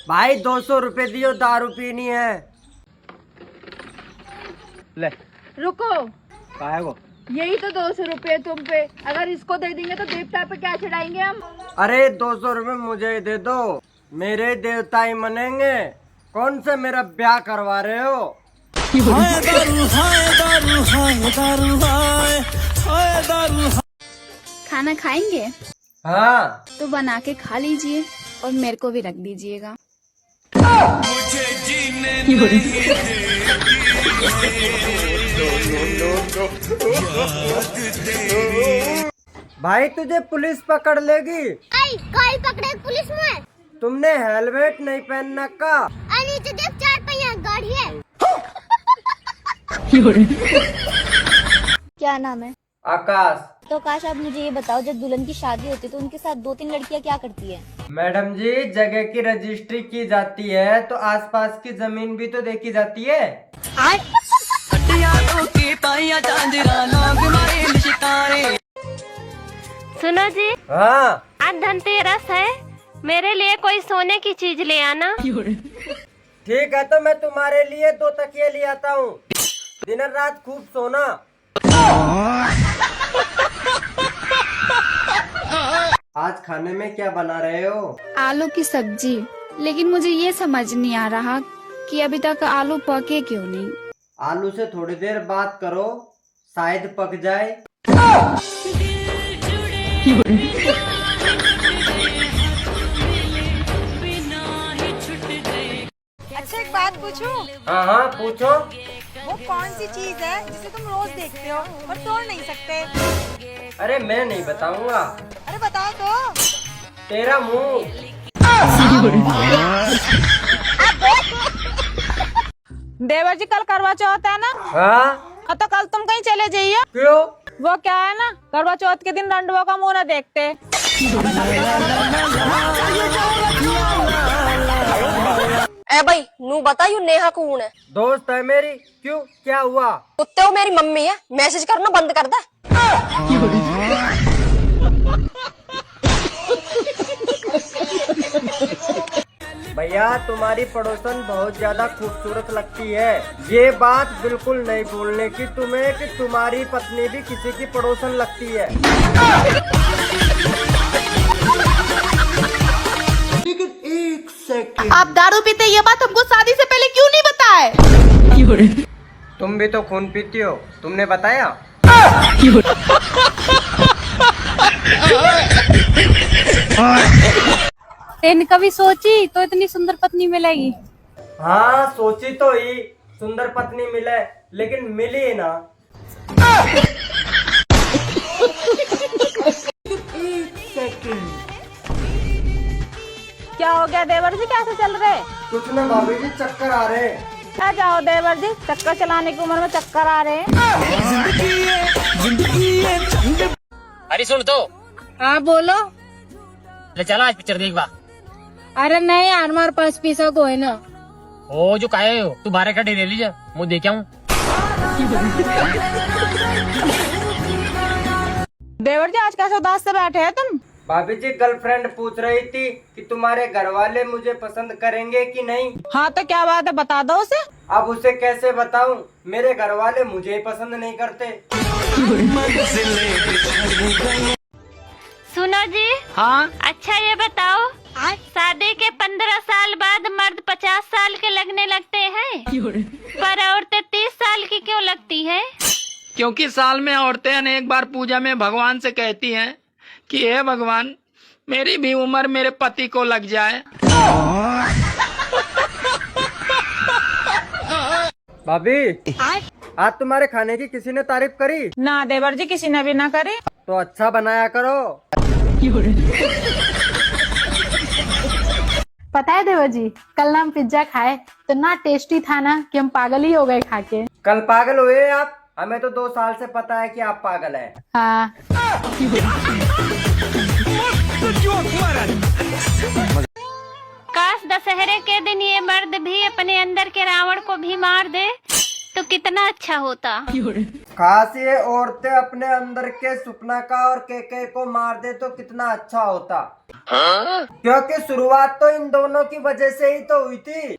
भाई 200 रुपए दियो, दारू पीनी है। ले रुको, क्या है वो? यही तो 200 रुपए तुम पे। अगर इसको दे देंगे तो देवता पे क्या चढ़ाएंगे हम? अरे 200 रुपए मुझे दे दो, मेरे देवता ही मनेंगे। कौन से मेरा ब्याह करवा रहे हो? हाय दारू हाय दारू हाय दारू हाय हाय दारू। खाना खाएंगे? हाँ। तो बना के खा लीजिए और मेरे को भी रख दीजिएगा। मुझे जीने नहीं भाई तुझे पुलिस पकड़ लेगी। कोई पकड़े पुलिस में? तुमने हेलमेट नहीं पहनना का? नीचे देख, 4 पहिया गाड़ी है। क्या नाम है? आकाश। तो काश आप मुझे ये बताओ, जब दुल्हन की शादी होती है तो उनके साथ 2-3 लड़कियां क्या करती है? मैडम जी, जगह की रजिस्ट्री की जाती है तो आसपास की जमीन भी तो देखी जाती है। सुनो जी, हाँ। आज धनतेरस है, मेरे लिए कोई सोने की चीज ले आना। ठीक है, तो मैं तुम्हारे लिए 2 तकिए ले आता हूँ, दिन रात खूब सोना। आज खाने में क्या बना रहे हो? आलू की सब्जी, लेकिन मुझे ये समझ नहीं आ रहा कि अभी तक आलू पके क्यों नहीं। आलू से थोड़ी देर बात करो, शायद पक जाए। अच्छा, एक बात पूछूं? हाँ हाँ पूछो। वो कौन सी चीज है जिसे तुम रोज देखते हो पर तोड़ नहीं सकते? अरे मैं नहीं बताऊंगा। अरे बताओ तो। तेरा मुंह। देवर जी, कल करवा चौथ है ना? हाँ। तो कल तुम कहीं चले जाइए। क्यों? वो क्या है ना, करवा चौथ के दिन रंडुआ का मुंह न देखते। ए भाई, नू बता यू नेहा कौन है? दोस्त है मेरी। क्यों, क्या हुआ? कुत्ते हो मेरी मम्मी है, मैसेज करना बंद कर दे। भैया, तुम्हारी पड़ोसन बहुत ज्यादा खूबसूरत लगती है। ये बात बिल्कुल नहीं बोलने की तुम्हें कि तुम्हारी पत्नी भी किसी की पड़ोसन लगती है। लेकिन 1 सेकंड, आप दारू पीते, ये बात हमको शादी से पहले क्यों नहीं बताए? तुम भी तो खून पीती हो, तुमने बताया? कभी सोची तो इतनी सुंदर पत्नी मिलेगी? हाँ, सोची तो ही सुंदर पत्नी मिले, लेकिन मिली ना। क्या हो गया देवर जी, कैसे चल रहे? कुछ ना भाभी जी, चक्कर आ रहे हैं। क्या जाओ देवर जी, चक्कर चलाने की उम्र में चक्कर आ रहे हैं। अरे सुन तो। हाँ बोलो। ले चला आज पिक्चर देखवा। अरे नहीं यार, हमारे पास पैसा को है ना। ओ जो काहे हो तू, 12 का ले लीजिए, मुझे देख आऊं। देवर जी, आज कैसे उदास से बैठे हैं तुम? भाभी जी, गर्लफ्रेंड पूछ रही थी कि तुम्हारे घर वाले मुझे पसंद करेंगे कि नहीं। हाँ तो क्या बात है, बता दो उसे। अब उसे कैसे बताऊं, मेरे घर वाले मुझे ही पसंद नहीं करते। सुनो जी। हाँ। अच्छा ये बताओ, शादी के 15 साल बाद मर्द 50 साल के लगने लगते हैं, पर औरतें 30 साल की क्यों लगती हैं? क्योंकि साल में औरतें अनेक बार पूजा में भगवान से कहती हैं कि हे भगवान, मेरी भी उम्र मेरे पति को लग जाए। भाभी, आज तुम्हारे खाने की किसी ने तारीफ करी? ना देवर जी, किसी ने भी ना करे। तो अच्छा बनाया करो। पता है देवर जी, कल ना हम पिज्जा खाए तो ना टेस्टी था ना कि हम पागल ही हो गए खा के। कल पागल हुए आप? हमें तो 2 साल से पता है कि आप पागल हैं। हाँ। काश दशहरे के दिन ये मर्द भी अपने अंदर के रावण को भी मार दे तो कितना अच्छा होता। काश ये औरतें अपने अंदर के सुपना का और केके को मार दे तो कितना अच्छा होता। क्योंकि शुरुआत तो इन दोनों की वजह से ही तो हुई थी।